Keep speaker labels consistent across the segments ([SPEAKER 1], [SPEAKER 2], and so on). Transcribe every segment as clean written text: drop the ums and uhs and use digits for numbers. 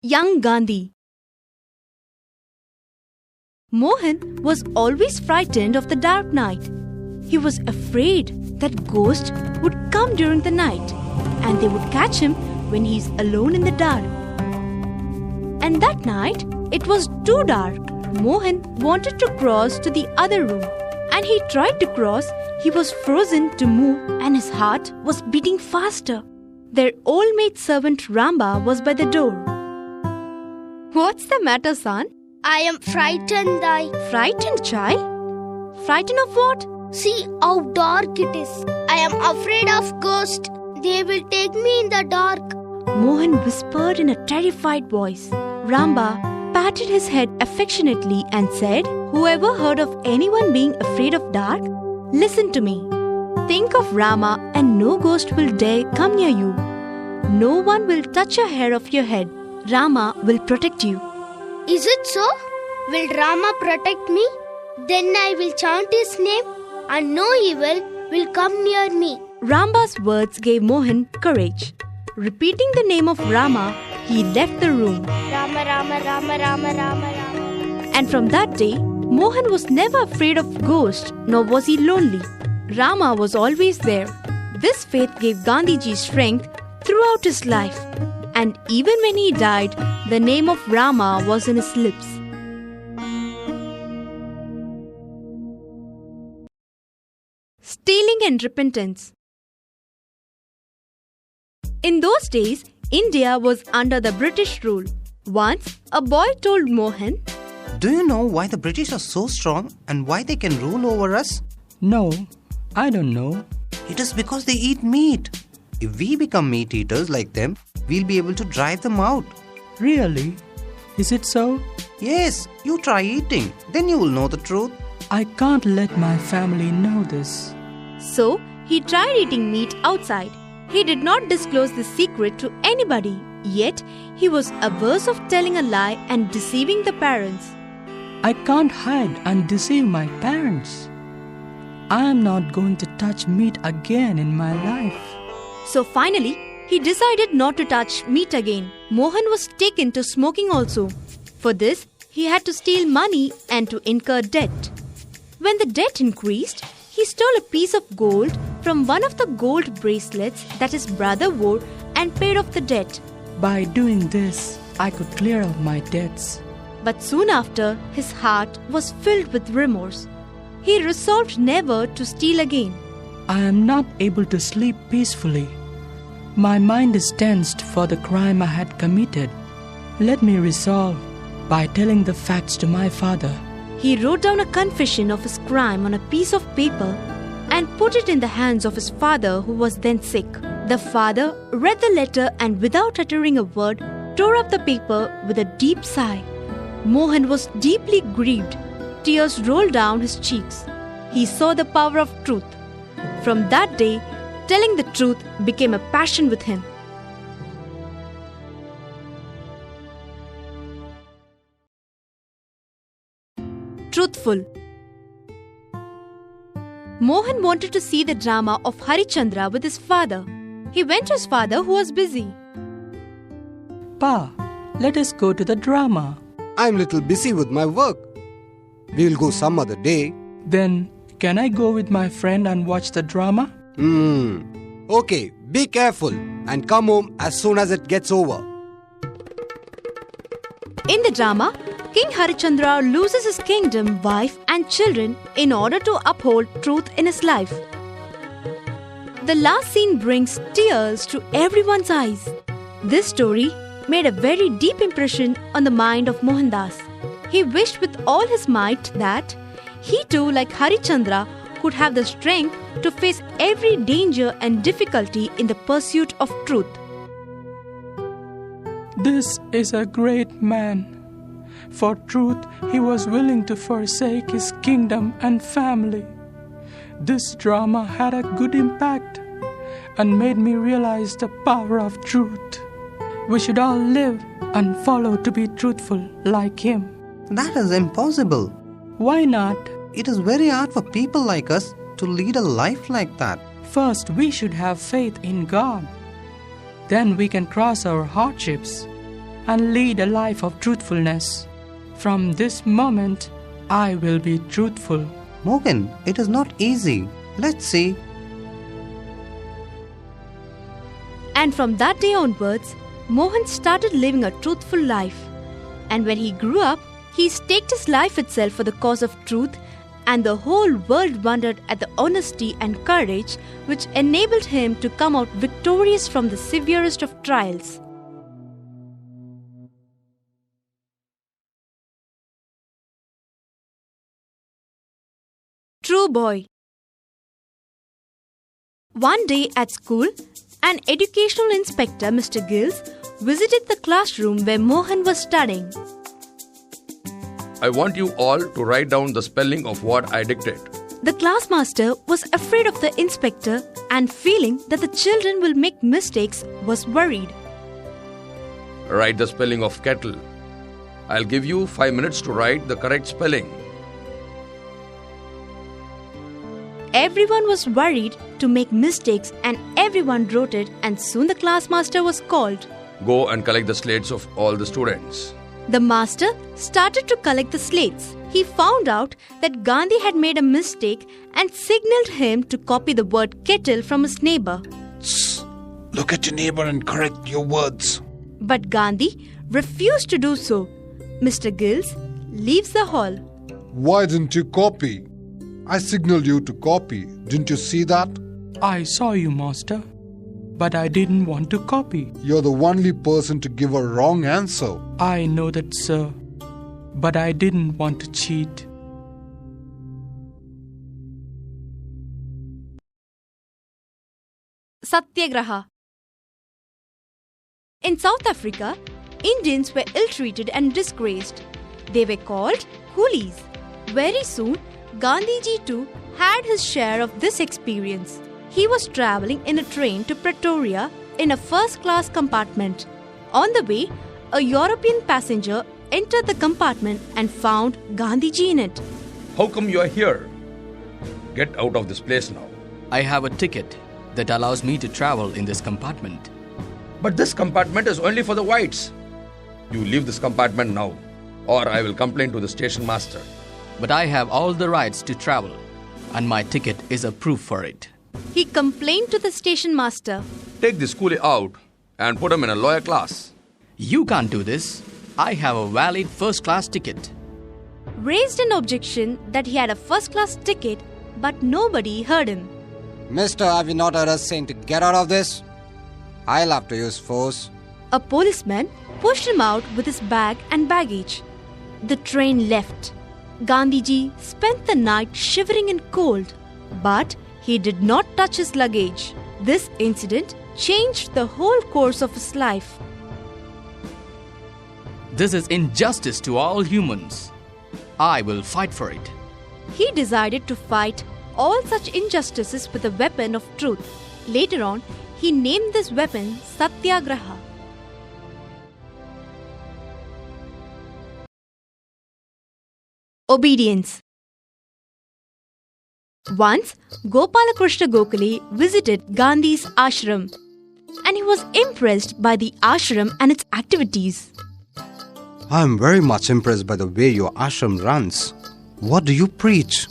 [SPEAKER 1] Young Gandhi. Mohan was always frightened of the dark night. He was afraid that ghosts would come during the night and they would catch him when he is alone in the dark. And that night, it was too dark. Mohan wanted to cross to the other room. And he tried to cross. He was frozen to move and his heart was beating faster. Their old maid servant Ramba was by the door. "What's the matter, son?"
[SPEAKER 2] I am frightened,
[SPEAKER 1] "Frightened, child? Frightened of what?"
[SPEAKER 2] See how dark it is. I am afraid of ghosts. They will take me in the dark.
[SPEAKER 1] Mohan whispered in a terrified voice. Ramba patted his head affectionately and said, "Whoever heard of anyone being afraid of dark? Listen to me. Think of Rama and no ghost will dare come near you. No one will touch a hair of your head. Rama will protect you."
[SPEAKER 2] Is it so? Will Rama protect me? Then I will chant his name and no evil will come near me.
[SPEAKER 1] Ramba's words gave Mohan courage. Repeating the name of Rama, he left the room.
[SPEAKER 2] Rama, Rama, Rama, Rama, Rama, Rama.
[SPEAKER 1] And from that day, Mohan was never afraid of ghosts, nor was he lonely. Rama was always there. This faith gave Gandhiji strength throughout his life. And even when he died, the name of Rama was in his lips. Stealing and repentance. In those days, India was under the British rule. Once, a boy told Mohan,
[SPEAKER 3] "Do you know why the British are so strong and why they can rule over us?"
[SPEAKER 4] No, I don't know.
[SPEAKER 3] "It is because they eat meat. If we become meat eaters like them, we'll be able to drive them out."
[SPEAKER 4] Really? Is it so?
[SPEAKER 3] Yes, you try eating. Then you will know the truth.
[SPEAKER 4] I can't let my family know this.
[SPEAKER 1] So, he tried eating meat outside. He did not disclose the secret to anybody, yet he was averse of telling a lie and deceiving the parents.
[SPEAKER 4] I can't hide and deceive my parents. I am not going to touch meat again in my life.
[SPEAKER 1] So finally, he decided not to touch meat again. Mohan was taken to smoking also. For this, he had to steal money and to incur debt. When the debt increased, he stole a piece of gold from one of the gold bracelets that his brother wore and paid off the debt.
[SPEAKER 4] By doing this, I could clear up my debts.
[SPEAKER 1] But soon after, his heart was filled with remorse. He resolved never to steal again.
[SPEAKER 4] I am not able to sleep peacefully. My mind is tensed for the crime I had committed. Let me resolve by telling the facts to my father.
[SPEAKER 1] He wrote down a confession of his crime on a piece of paper and put it in the hands of his father, who was then sick. The father read the letter and without uttering a word, tore up the paper with a deep sigh. Mohan was deeply grieved. Tears rolled down his cheeks. He saw the power of truth. From that day, telling the truth became a passion with him. Truthful. Mohan wanted to see the drama of Harichandra with his father. He went to his father, who was busy.
[SPEAKER 4] Pa, let us go to the drama.
[SPEAKER 5] I'm little busy with my work. We'll go some other day.
[SPEAKER 4] Then, can I go with my friend and watch the drama?
[SPEAKER 5] Okay, be careful and come home as soon as it gets over.
[SPEAKER 1] In the drama, King Harichandra loses his kingdom, wife and children in order to uphold truth in his life. The last scene brings tears to everyone's eyes. This story made a very deep impression on the mind of Mohandas. He wished with all his might that he too, like Harichandra, could have the strength to face every danger and difficulty in the pursuit of truth.
[SPEAKER 4] This is a great man. For truth, he was willing to forsake his kingdom and family. This drama had a good impact and made me realize the power of truth. We should all live and follow to be truthful like him.
[SPEAKER 3] That is impossible.
[SPEAKER 4] Why not?
[SPEAKER 3] It is very hard for people like us to lead a life like that.
[SPEAKER 4] First, we should have faith in God. Then we can cross our hardships and lead a life of truthfulness. From this moment, I will be truthful.
[SPEAKER 3] Mohan, it is not easy. Let's see.
[SPEAKER 1] And from that day onwards, Mohan started living a truthful life. And when he grew up, he staked his life itself for the cause of truth, and the whole world wondered at the honesty and courage which enabled him to come out victorious from the severest of trials. True boy. One day at school, an educational inspector, Mr. Gills, visited the classroom where Mohan was studying.
[SPEAKER 6] I want you all to write down the spelling of what I dictate.
[SPEAKER 1] The classmaster was afraid of the inspector and feeling that the children will make mistakes was worried.
[SPEAKER 6] Write the spelling of kettle. I'll give you 5 minutes to write the correct spelling.
[SPEAKER 1] Everyone was worried to make mistakes and everyone wrote it, and soon the classmaster was called.
[SPEAKER 6] Go and collect the slates of all the students.
[SPEAKER 1] The master started to collect the slates. He found out that Gandhi had made a mistake and signaled him to copy the word kettle from his neighbor.
[SPEAKER 7] Look at your neighbor and correct your words.
[SPEAKER 1] But Gandhi refused to do so. Mr. Gills leaves the hall.
[SPEAKER 7] Why didn't you copy? I signaled you to copy. Didn't you see that?
[SPEAKER 4] I saw you, master, but I didn't want to copy.
[SPEAKER 7] You're the only person to give a wrong answer.
[SPEAKER 4] I know that, sir, but I didn't want to cheat.
[SPEAKER 1] Satyagraha. In South Africa, Indians were ill-treated and disgraced. They were called coolies. Very soon, Gandhiji too had his share of this experience. He was travelling in a train to Pretoria in a first-class compartment. On the way, a European passenger entered the compartment and found Gandhiji in it.
[SPEAKER 6] How come you are here? Get out of this place now.
[SPEAKER 8] I have a ticket that allows me to travel in this compartment.
[SPEAKER 6] But this compartment is only for the whites. You leave this compartment now, or I will complain to the station master.
[SPEAKER 8] But I have all the rights to travel, and my ticket is a proof for it.
[SPEAKER 1] He complained to the station master.
[SPEAKER 6] Take this coolie out and put him in a lower class.
[SPEAKER 8] You can't do this. I have a valid first-class ticket.
[SPEAKER 1] Raised an objection that he had a first-class ticket, but nobody heard him.
[SPEAKER 5] Mister, have you not heard us saying to get out of this? I'll have to use force.
[SPEAKER 1] A policeman pushed him out with his bag and baggage. The train left. Gandhiji spent the night shivering in cold, but he did not touch his luggage. This incident changed the whole course of his life.
[SPEAKER 8] This is injustice to all humans. I will fight for it.
[SPEAKER 1] He decided to fight all such injustices with a weapon of truth. Later on, he named this weapon Satyagraha. Obedience. Once, Gopalakrishna Gokhale visited Gandhi's ashram, and he was impressed by the ashram and its activities.
[SPEAKER 3] I am very much impressed by the way your ashram runs. What do you preach?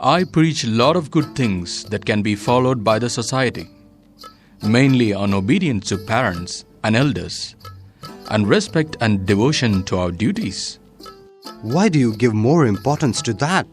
[SPEAKER 4] I preach a lot of good things that can be followed by the society, mainly on obedience to parents and elders, and respect and devotion to our duties.
[SPEAKER 3] Why do you give more importance to that?